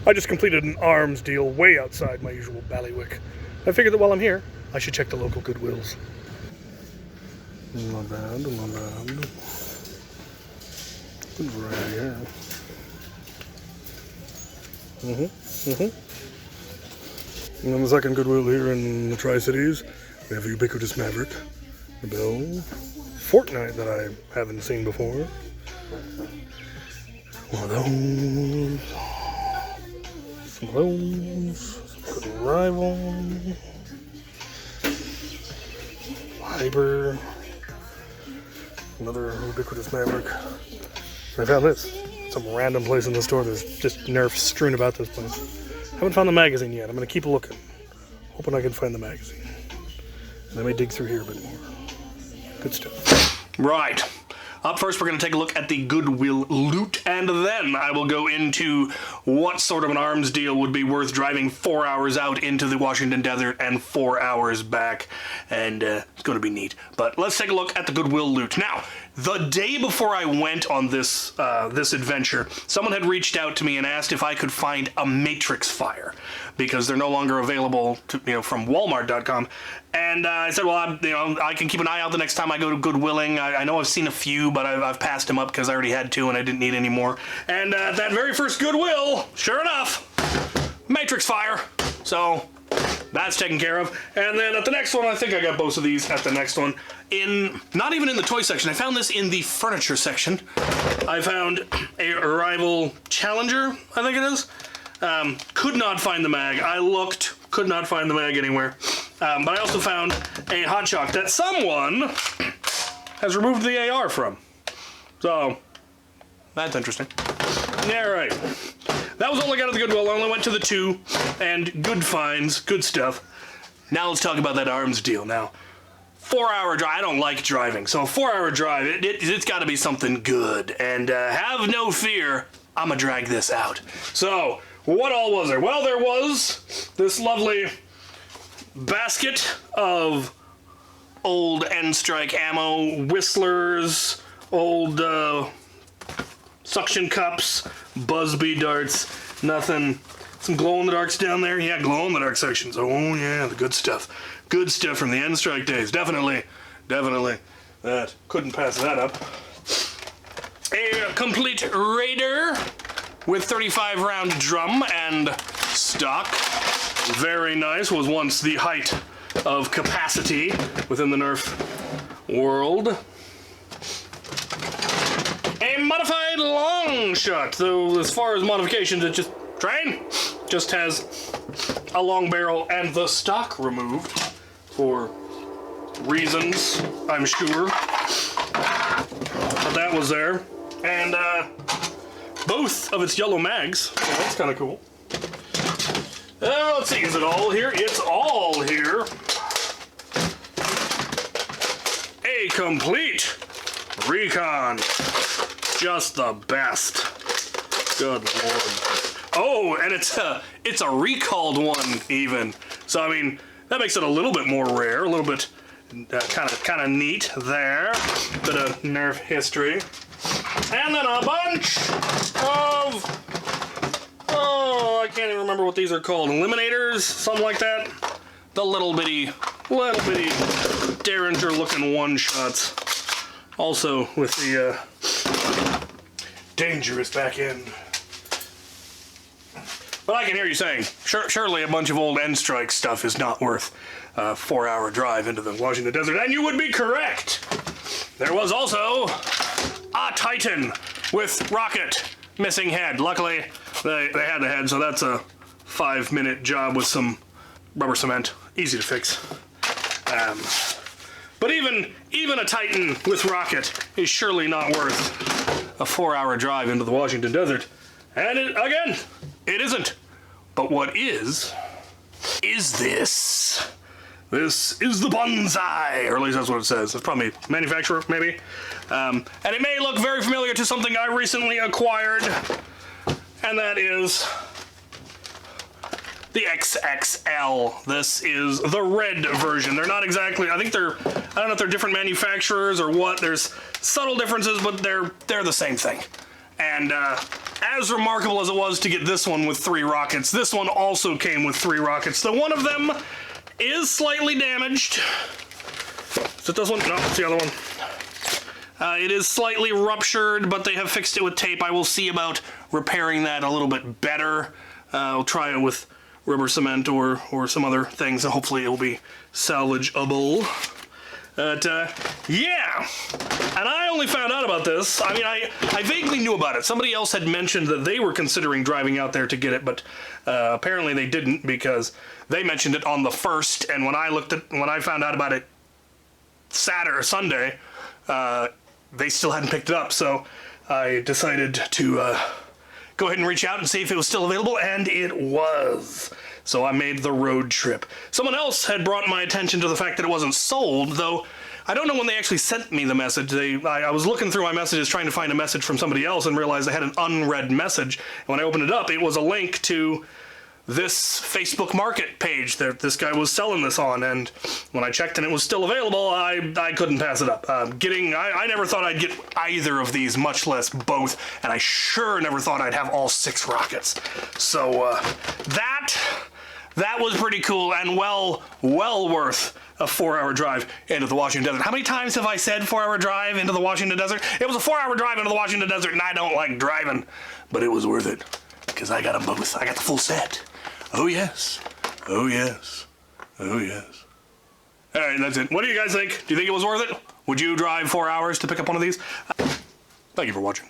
I just completed an arms deal way outside my usual ballywick. I figured that while I'm here, I should check the local Goodwills. Not bad, not bad. Good variety here. And then the second Goodwill here in the Tri-Cities, we have a ubiquitous Maverick, a Bell, Fortnite that I haven't seen before. One of those. Some of those. Some good rival. Hyper. Another ubiquitous Maverick. I found this. Some random place in the store. There's just Nerfs strewn about this place. Haven't found the magazine yet. I'm going to keep looking. Hoping I can find the magazine. And I may dig through here a bit more. Good stuff. Right. Up first, we're going to take a look at the Goodwill loot, and then I will go into what sort of an arms deal would be worth driving 4 hours out into the Washington Desert and 4 hours back, and it's going to be neat. But let's take a look at the Goodwill loot. Now, the day before I went on this this adventure, someone had reached out to me and asked if I could find a Matrix Fire, because they're no longer available to, from Walmart.com. And I said, well, I can keep an eye out the next time I go to Goodwilling. I know I've seen a few, but I've passed them up because I already had two and I didn't need any more. And that very first Goodwill, sure enough, Matrix Fire. So that's taken care of. And then at the next one, I think I got both of these at the next one. Not even in the toy section. I found this in the furniture section. I found a rival Challenger, I think it is. Could not find the mag. I looked, could not find the mag anywhere. But I also found a Hot Shock that someone has removed the AR from. So, that's interesting. Yeah, right. That was all I got at the Goodwill. I only went to the two, and good finds, good stuff. Now let's talk about that arms deal. Now, 4 hour drive, I don't like driving, so a 4 hour drive, it's got to be something good. And have no fear, I'm going to drag this out. So, what all was there? Well, there was this lovely basket of old N-Strike ammo, whistlers, old suction cups, Busby darts, nothing. Some glow-in-the-darks down there. Yeah, glow-in-the-dark sections. Oh, yeah, the good stuff. Good stuff from the N-Strike days. Definitely. That. Couldn't pass that up. A complete Raider with 35-round drum and stock. Very nice. Was once the height of capacity within the Nerf world. A modified long shot. Though as far as modifications, it just has a long barrel and the stock removed for reasons, I'm sure. But that was there. And both of its yellow mags. So that's kind of cool. Let's see, is it all here? It's all here. A complete recon. Just the best. Good lord. Oh, and it's a recalled one even. So I mean, that makes it a little bit more rare, a little bit kind of neat there. Bit of Nerf history. And then a bunch of, I can't even remember what these are called. Eliminators, something like that. The little bitty Derringer looking one-shots. Also with the dangerous back end. But I can hear you saying, surely a bunch of old N-Strike stuff is not worth a 4 hour drive into the Washington Desert. And you would be correct. There was also a Titan with rocket, missing head. Luckily, they had the head, so that's a 5-minute job with some rubber cement. Easy to fix. But even a Titan with rocket is surely not worth a 4 hour drive into the Washington Desert. And again, it isn't. But what is this? This is the bonsai, or at least that's what it says. It's probably manufacturer, maybe. And it may look very familiar to something I recently acquired, and that is the XXL. This is the red version. They're not exactly, I don't know if they're different manufacturers or what. There's subtle differences, but they're the same thing. And as remarkable as it was to get this one with 3 rockets, this one also came with 3 rockets. So one of them is slightly damaged. Is it this one? No, it's the other one. It is slightly ruptured, but they have fixed it with tape. I will see about repairing that a little bit better. I'll try it with rubber cement or some other things, and hopefully it will be salvageable. But, yeah. And I only found out about this. I mean, I vaguely knew about it. Somebody else had mentioned that they were considering driving out there to get it, but apparently they didn't, because they mentioned it on the 1st, and when I found out about it Saturday or Sunday, they still hadn't picked it up, so I decided to go ahead and reach out and see if it was still available, and it was. So I made the road trip. Someone else had brought my attention to the fact that it wasn't sold, though I don't know when they actually sent me the message. I was looking through my messages trying to find a message from somebody else and realized I had an unread message. And when I opened it up, it was a link to this Facebook Market page that this guy was selling this on, and when I checked and it was still available, I couldn't pass it up. I never thought I'd get either of these, much less both, and I sure never thought I'd have all 6 rockets. So that was pretty cool, and well worth a 4-hour drive into the Washington Desert. How many times have I said 4-hour drive into the Washington Desert? It was a 4-hour drive into the Washington Desert, and I don't like driving, but it was worth it, because I got them both. I got the full set. Oh yes. Oh yes. Oh yes. Alright, that's it. What do you guys think? Do you think it was worth it? Would you drive 4 hours to pick up one of these? Thank you for watching.